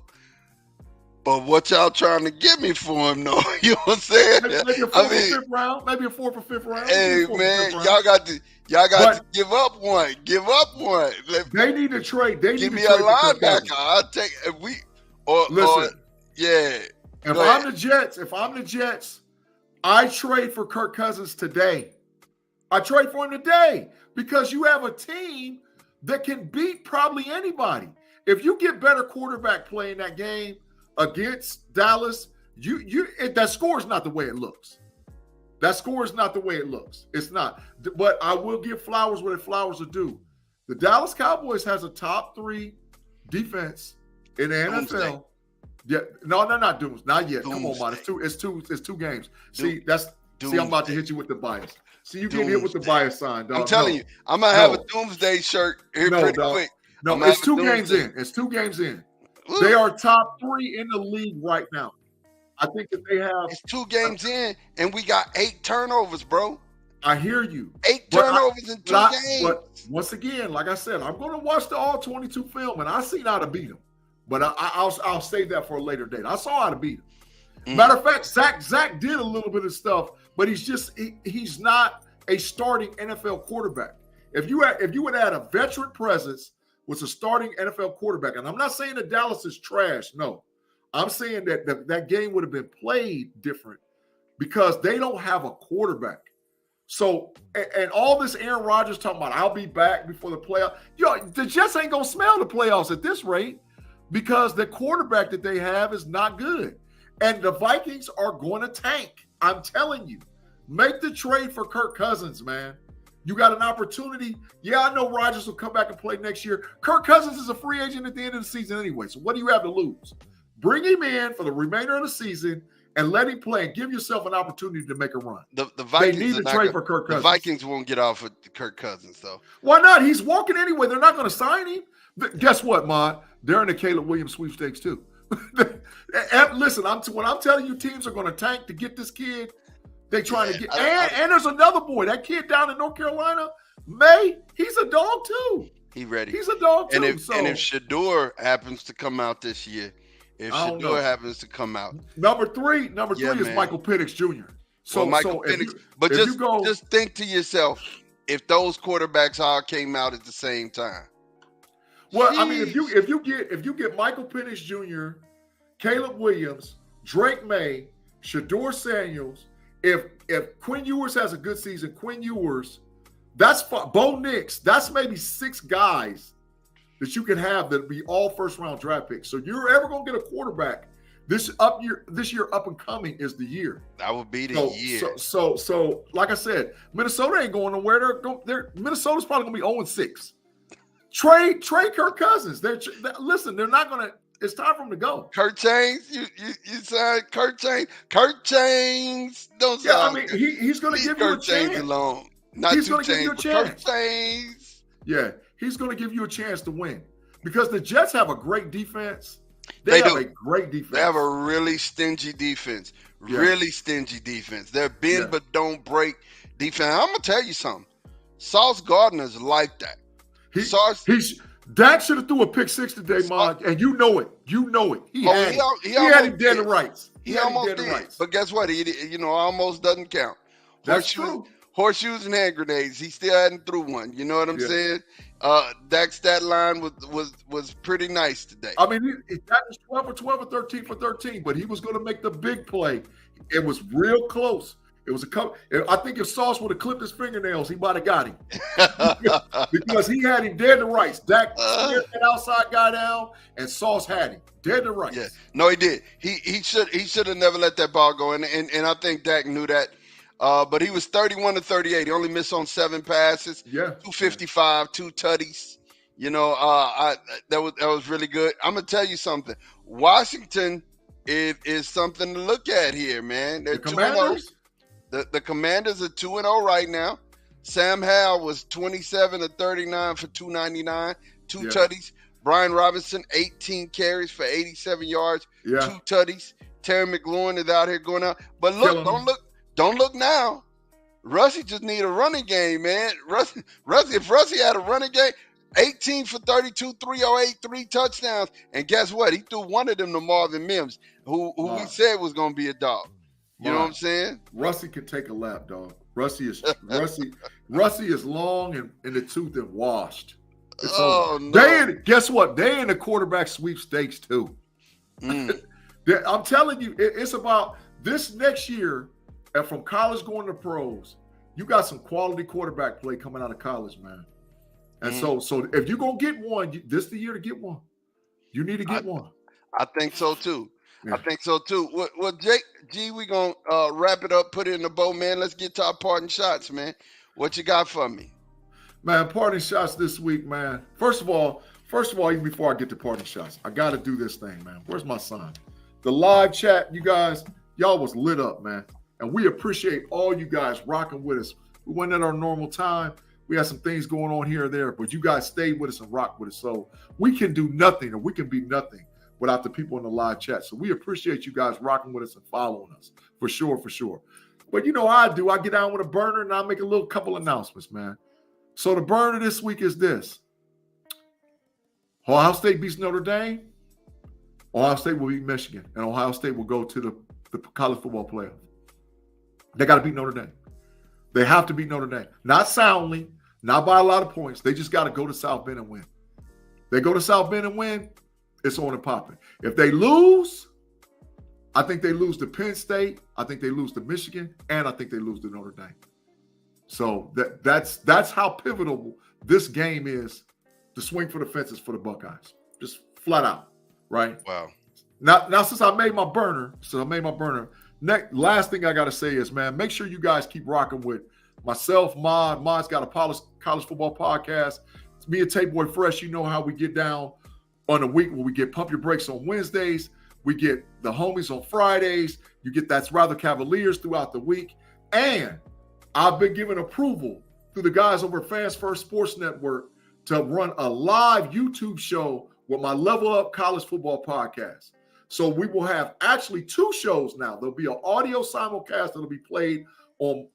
but what y'all trying to get me for him, though? You know what I'm saying? Maybe a fourth or fifth round. Maybe a fourth or fifth round. Hey man, y'all got to give up one. Give up one. They need to trade. They Give need me to a trade for Kirk linebacker. Cousins. I'll take if we Listen. yeah. If Go I'm ahead. the Jets, I trade for Kirk Cousins today. I trade for him today because you have a team that can beat probably anybody. If you get better quarterback play in that game against Dallas, that score is not the way it looks. That score is not the way it looks. It's not. But I will give flowers where the flowers are due. The Dallas Cowboys has a top 3 defense in the Doomsday. NFL. Yeah, no, not Dooms, not yet. Come on, man. Doomsday. It's two games. Doom- See, I'm about to Doomsday. hit you with the bias. See, you get hit with the Doomsday. bias sign, dog. I'm telling No. you, I'm gonna have No. a Doomsday shirt here No, pretty dog. quick. No, I'm gonna it's have a 2 games Doomsday. in. It's 2 games in. Woo. They are top 3 in the league right now. I think that they have. It's 2 games in, and we got 8 turnovers, bro. I hear you. 8 But turnovers in 2 games. But once again, like I said, I'm going to watch the all 22 film, and I seen how to beat them. But I'll save that for a later date. I saw how to beat them. Matter of fact, Zach did a little bit of stuff, but he's not a starting NFL quarterback. If you would add a veteran presence with a starting NFL quarterback, and I'm not saying that Dallas is trash. No, I'm saying that game would have been played different because they don't have a quarterback. So, and all this Aaron Rodgers talking about, I'll be back before the playoffs. The Jets ain't going to smell the playoffs at this rate because the quarterback that they have is not good. And the Vikings are going to tank. I'm telling you. Make the trade for Kirk Cousins, man. You got an opportunity. Yeah, I know Rodgers will come back and play next year. Kirk Cousins is a free agent at the end of the season anyway. So what do you have to lose? Bring him in for the remainder of the season and let him play and give yourself an opportunity to make a run. The Vikings they need to trade for Kirk Cousins. The Vikings won't get off of Kirk Cousins, though. Why not? He's walking anyway. They're not going to sign him. Guess what, Mod? They're in the Caleb Williams sweepstakes too. Listen, when I'm telling you teams are going to tank to get this kid, they trying to get. And there's another boy, that kid down in North Carolina, May. He's a dog too. He ready. He's a dog too. And if Shador happens to come out this year, happens to come out, number three is Michael Penix Jr. So Michael Penix. But just think to yourself, if those quarterbacks all came out at the same time. Well, I mean, if you get Michael Penix Jr., Caleb Williams, Drake May, Shador Samuels, if Quinn Ewers has a good season, Quinn Ewers, that's Bo Nix, that's maybe 6 guys that you can have that be all first round draft picks. So you're ever gonna get a quarterback this year up and coming is the year. That would be the year. So like I said, Minnesota ain't going nowhere. Minnesota's probably gonna be 0-6. Trade Kirk Cousins. Listen, they're not gonna. It's time for him to go. Kurt James, you signed Kurt James. Kurt James, don't Yeah, I sign. mean, he's gonna Leave give you a Kurt James chance. alone. Not He's two gonna give you James, a but Kurt chance. James. Yeah, he's gonna give you a chance to win because the Jets have a great defense. They have do. a great defense. They have a really stingy defense. Yeah. Really stingy defense. They're bend Yeah. but don't break defense. I'm gonna tell you something. Sauce Gardner's like that. Dak should have threw a pick six today, Mog, and you know it. You know it. He had him dead to rights. He almost did. But guess what? He almost doesn't count. That's true. Horseshoes and hand grenades. He still hadn't threw one. You know what I'm saying? Dak's stat line was pretty nice today. I mean, that was 12 or 13 for 13, but he was going to make the big play. It was real close. It was a couple. I think if Sauce would have clipped his fingernails, he might have got him because he had him dead to rights. Dak scared that outside guy down, and Sauce had him dead to rights. Yeah, no, he did. He should have never let that ball go, and I think Dak knew that. But he was 31 to 38. He only missed on 7 passes. Yeah, 255, 2 tutties. You know, that was really good. I'm gonna tell you something. Washington is something to look at here, man. They're 2-0. The Commanders are 2-0 right now. Sam Howell was 27 to 39 for 299, 2 tutties. Brian Robinson, 18 carries for 87 yards, 2 tutties. Terry McLaurin is out here going out. But look, don't look now. Russie just need a running game, man. If Russie had a running game, 18 for 32, 308, 3 touchdowns. And guess what? He threw one of them to Marvin Mims, who we said was going to be a dog. You know what I'm saying? Russie can take a lap, dog. Russie is long and in the tooth and washed. No. Guess what? They in the quarterback sweepstakes too. I'm telling you, it's about this next year, and from college going to pros, you got some quality quarterback play coming out of college, man. And so if you're gonna get one, this is the year to get one. You need to get one. I think so too. Yeah. I think so too. Well, G, we gonna wrap it up, put it in the bow, man. Let's get to our parting shots, man. What you got for me? Man, parting shots this week, man. First of all, even before I get to parting shots, I gotta do this thing, man. Where's my son? The live chat, you guys, y'all was lit up, man. And we appreciate all you guys rocking with us. We went at our normal time. We had some things going on here and there, but you guys stayed with us and rocked with us. So we can do nothing, or we can be nothing without the people in the live chat. So we appreciate you guys rocking with us and following us, for sure. But you know how I do. I get down with a burner and I'll make a little couple announcements, man. So the burner this week is this. Ohio State beats Notre Dame. Ohio State will beat Michigan, and Ohio State will go to the college football playoff. They got to beat Notre Dame. They have to beat Notre Dame. Not soundly, not by a lot of points. They just got to go to South Bend and win. They go to South Bend and win, it's on and popping. If they lose, I think they lose to Penn State. I think they lose to Michigan, and I think they lose to Notre Dame. So that's how pivotal this game is to swing for the fences for the Buckeyes. Just flat out, right? Wow. Now since I made my burner, last thing I got to say is, man, make sure you guys keep rocking with myself, Mod. Mod's got a college football podcast. It's me and Tape Boy Fresh. You know how we get down on the week where we get Pump Your Brakes on Wednesdays. We get the homies on Fridays. You get That's Rather Cavaliers throughout the week. And I've been given approval through the guys over at Fans First Sports Network to run a live YouTube show with my Level Up College Football podcast. So we will have actually 2 shows now. There'll be an audio simulcast that'll be played on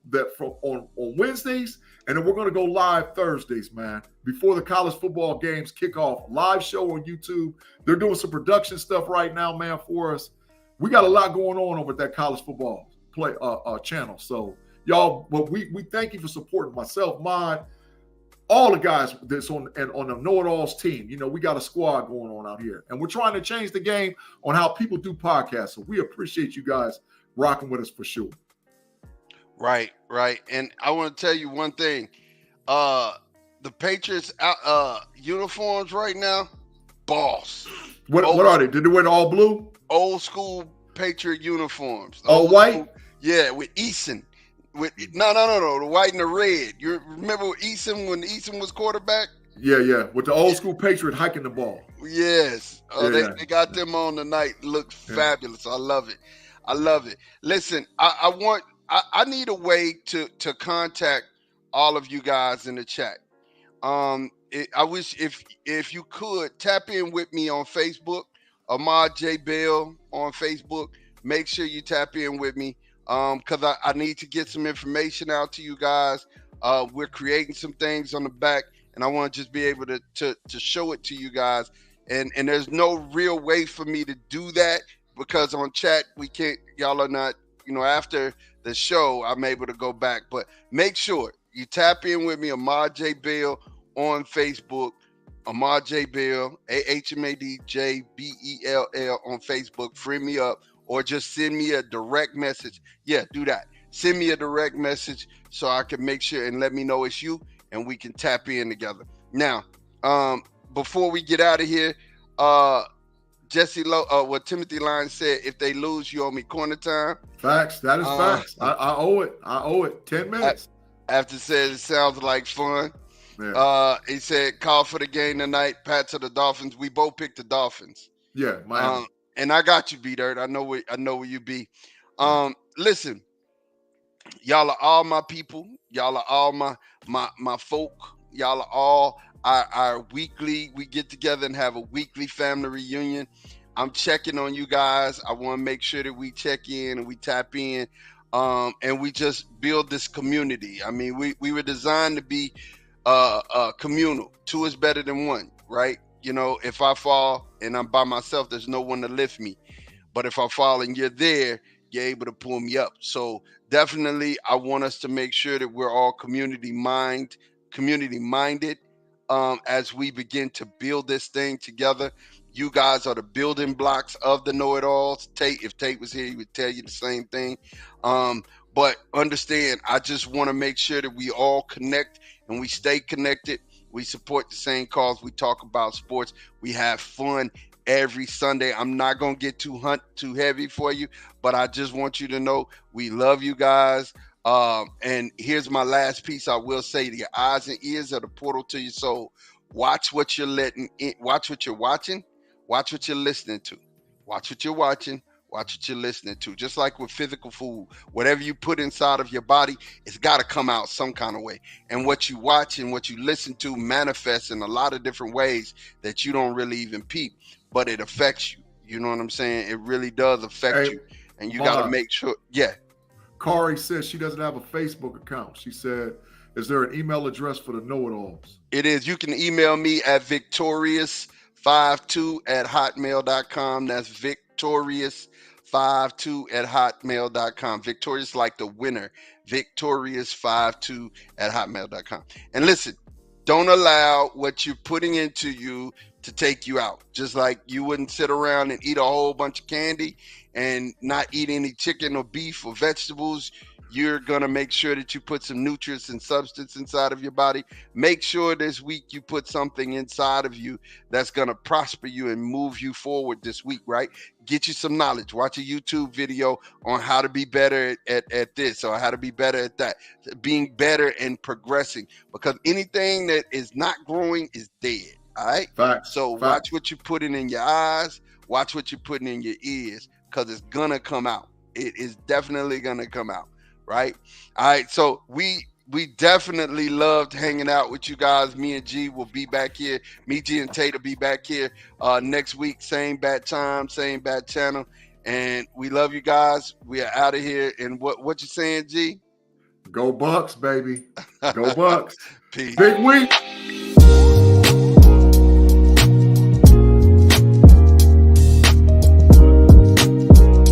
Wednesdays, and then we're going to go live Thursdays, man, before the college football games kick off. Live show on YouTube. They're doing some production stuff right now, man, for us. We got a lot going on over at that college football play channel. So y'all, well, we thank you for supporting myself, Mod, all the guys that's on the KnoItAllZ team. You know, we got a squad going on out here, and we're trying to change the game on how people do podcasts. So we appreciate you guys rocking with us for sure. Right. And I want to tell you one thing. The Patriots uniforms right now, boss. What are they? Did they wear the all blue? Old school Patriot uniforms. All white? School, yeah, with Eason. No, the white and the red. You remember Eason when Eason was quarterback? Yeah. With the old school Patriot hiking the ball. Yes. Yeah, They got yeah, them on tonight. Look yeah. fabulous. I love it. I love it. Listen, I need a way to contact all of you guys in the chat. I wish if you could tap in with me on Facebook, Ahmad J Bell on Facebook. Make sure you tap in with me, because I need to get some information out to you guys. We're creating some things on the back, and I want to just be able to show it to you guys. And there's no real way for me to do that because on chat we can't. Y'all are not. After the show, I'm able to go back, but make sure you tap in with me, Ahmad J Bell on Facebook, Ahmad J Bell, AhmadJBell on Facebook. Friend me up or just send me a direct message. Yeah, do that. Send me a direct message so I can make sure and let me know it's you and we can tap in together. Now, um, before we get out of here, uh, what Timothy Lyons said, if they lose, you owe me corner time. Facts. That is Uh, facts. I owe it. I owe it. 10 minutes. After said it sounds like fun. Yeah. He said, call for the game tonight. Pat to the Dolphins. We both picked the Dolphins. Yeah, Miami. And I got you, B Dirt. I know where you be. Yeah. Listen, y'all are all my people. Y'all are all my folk. Y'all are all our weekly. We get together and have a weekly family reunion. I'm checking on you guys. I want to make sure that we check in and we tap in. And we just build this community. I mean, we were designed to be communal. Two is better than one, right? If I fall and I'm by myself, there's no one to lift me. But if I fall and you're there, you're able to pull me up. So definitely, I want us to make sure that we're all community minded, as we begin to build this thing together. You guys are the building blocks of the know-it-alls. If Tate was here, he would tell you the same thing. But understand, I just want to make sure that we all connect and we stay connected. We support the same cause. We talk about sports. We have fun every Sunday. I'm not gonna get too heavy for you, but I just want you to know we love you guys. And here's my last piece. I will say: your eyes and ears are the portal to your soul. Watch what you're letting in. Watch what you're watching. Watch what you're listening to. Watch what you're watching. Watch what you're listening to. Just like with physical food, whatever you put inside of your body, it's got to come out some kind of way. And what you watch and what you listen to manifests in a lot of different ways that you don't really even peep, but it affects you. You know what I'm saying? It really does affect Hey, you. And you got to make sure. Yeah. Kari says she doesn't have a Facebook account. She said, is there an email address for the know-it-alls? It is. You can email me at victorious52@hotmail.com. That's victorious52@hotmail.com. Victorious like the winner. Victorious52@hotmail.com. And listen, don't allow what you're putting into you to take you out. Just like you wouldn't sit around and eat a whole bunch of candy and not eat any chicken or beef or vegetables. You're going to make sure that you put some nutrients and substance inside of your body. Make sure this week you put something inside of you that's going to prosper you and move you forward this week, right? Get you some knowledge. Watch a YouTube video on how to be better at this or how to be better at that. Being better and progressing, because anything that is not growing is dead, all right? Facts. So watch what you're putting in your eyes. Watch what you're putting in your ears, because it's going to come out. It is definitely going to come out. Right. All right. So we definitely loved hanging out with you guys. Me and G will be back here. Me, G, and Tate will be back here next week. Same bad time, same bad channel. And we love you guys. We are out of here. And what you saying, G? Go Bucks, baby. Go Bucks. Peace. Big week.